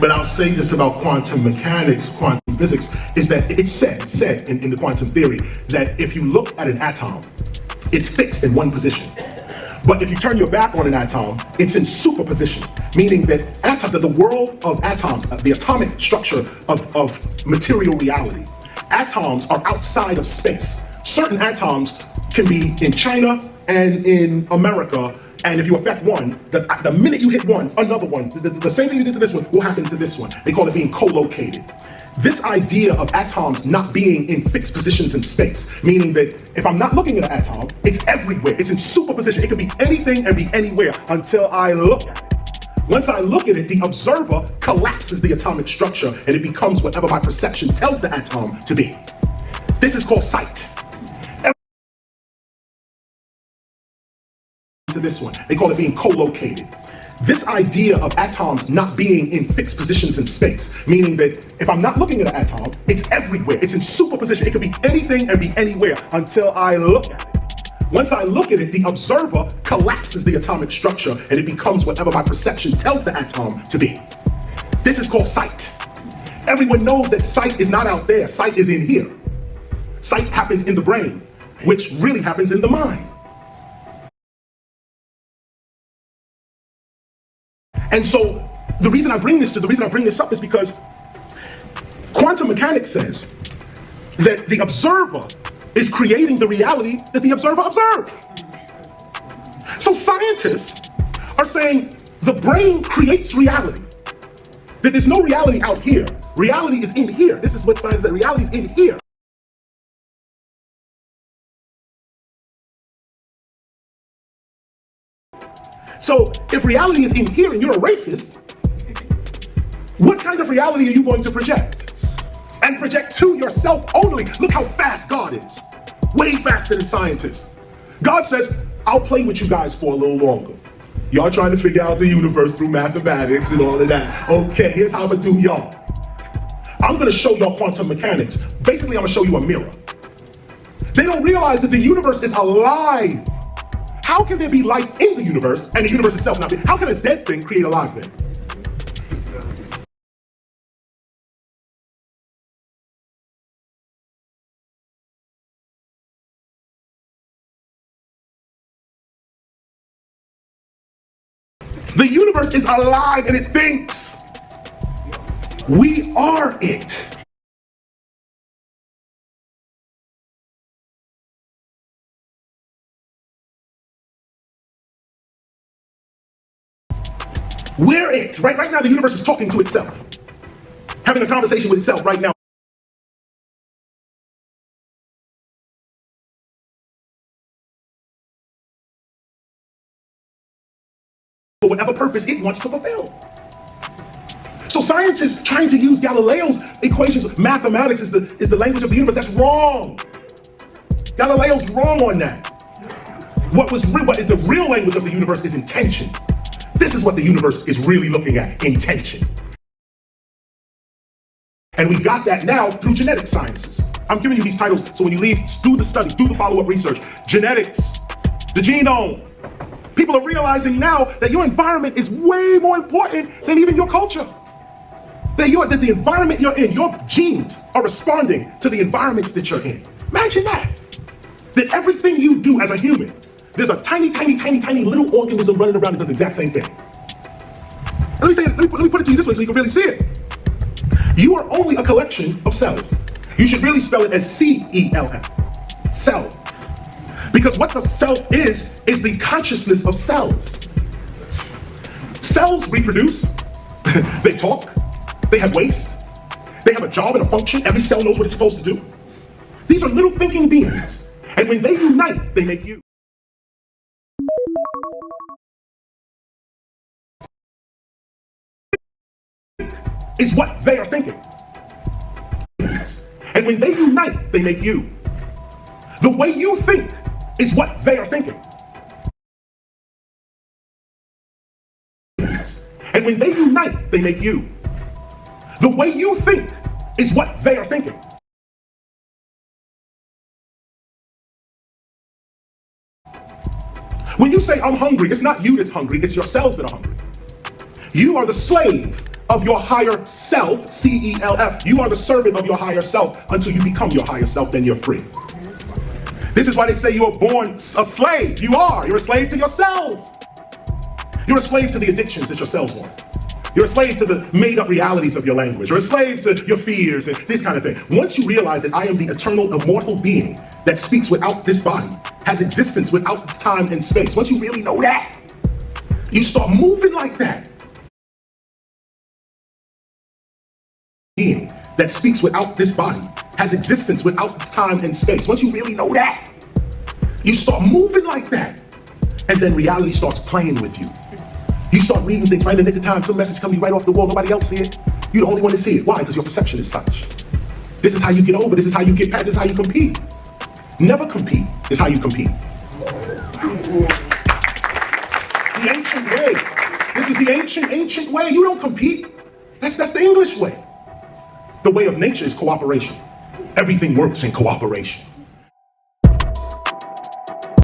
But I'll say this about quantum mechanics, quantum physics, is that it's said in the quantum theory that if you look at an atom, it's fixed in one position. But if you turn your back on an atom, it's in superposition, meaning that the world of atoms, the atomic structure of material reality, atoms are outside of space. Certain atoms can be in China and in America, and if you affect one, the minute you hit one, another one, the same thing you did to this one will happen to this one. They call it being co-located. This idea of atoms not being in fixed positions in space, meaning that if I'm not looking at an atom, it's everywhere, it's in superposition. It could be anything and be anywhere until I look at it. Once I look at it, the observer collapses the atomic structure and it becomes whatever my perception tells the atom to be. This is called sight. To this one, they call it being co-located. This idea of atoms not being in fixed positions in space, meaning that if I'm not looking at an atom, it's everywhere, it's in superposition. It could be anything and be anywhere until I look at it. Once I look at it, the observer collapses the atomic structure and it becomes whatever my perception tells the atom to be. This is called sight. Everyone knows that sight is not out there, sight is in here. Sight happens in the brain, which really happens in the mind. And so the reason I bring this up is because quantum mechanics says that the observer is creating the reality that the observer observes. So scientists are saying the brain creates reality, that there's no reality out here. Reality is in here. This is what science says, reality is in here. So if reality is in here and you're a racist, what kind of reality are you going to project? And project to yourself only. Look how fast God is. Way faster than scientists. God says, I'll play with you guys for a little longer. Y'all trying to figure out the universe through mathematics and all of that. Okay, here's how I'm gonna do y'all. I'm gonna show y'all quantum mechanics. Basically, I'm gonna show you a mirror. They don't realize that the universe is alive. How can there be life in the universe and the universe itself not be? How can a dead thing create a live thing? The universe is alive and it thinks. We are it. We're it. Right now, the universe is talking to itself, having a conversation with itself right now. For whatever purpose it wants to fulfill. So science is trying to use Galileo's equations. Mathematics is the language of the universe. That's wrong. Galileo's wrong on that. What is the real language of the universe is intention. This is what the universe is really looking at, intention. And we got that now through genetic sciences. I'm giving you these titles so when you leave, do the study, do the follow-up research. Genetics, the genome. People are realizing now that your environment is way more important than even your culture. That the environment you're in, your genes are responding to the environments that you're in. Imagine that. That everything you do as a human, there's a tiny little organism running around that does the exact same thing. Let me put it to you this way so you can really see it. You are only a collection of cells. You should really spell it as C-E-L-F, cell. Because what the self is the consciousness of cells. Cells reproduce, they talk, they have waste, they have a job and a function. Every cell knows what it's supposed to do. These are little thinking beings. And when they unite, they make you. Is what they are thinking. And when they unite, they make you. The way you think is what they are thinking. And when they unite, they make you. The way you think is what they are thinking. When you say, I'm hungry, it's not you that's hungry, it's your cells that are hungry. You are the slave of your higher self, C-E-L-F. You are the servant of your higher self until you become your higher self, then you're free. This is why they say you are born a slave. You are. You're a slave to yourself. You're a slave to the addictions that your cells want. You're a slave to the made-up realities of your language. You're a slave to your fears and this kind of thing. Once you realize that I am the eternal, immortal being that speaks without this body, has existence without time and space, once you really know that, you start moving like that. Being that speaks without this body, has existence without time and space. Once you really know that, you start moving like that. And then reality starts playing with you. You start reading things right in the nick of time, some message comes right off the wall, nobody else see it. You're the only one to see it. Why? Because your perception is such. This is how you get over, this is how you get past, this is how you compete. Never compete is how you compete. The ancient way. This is the ancient way. You don't compete. That's the English way. The way of nature is cooperation. Everything works in cooperation.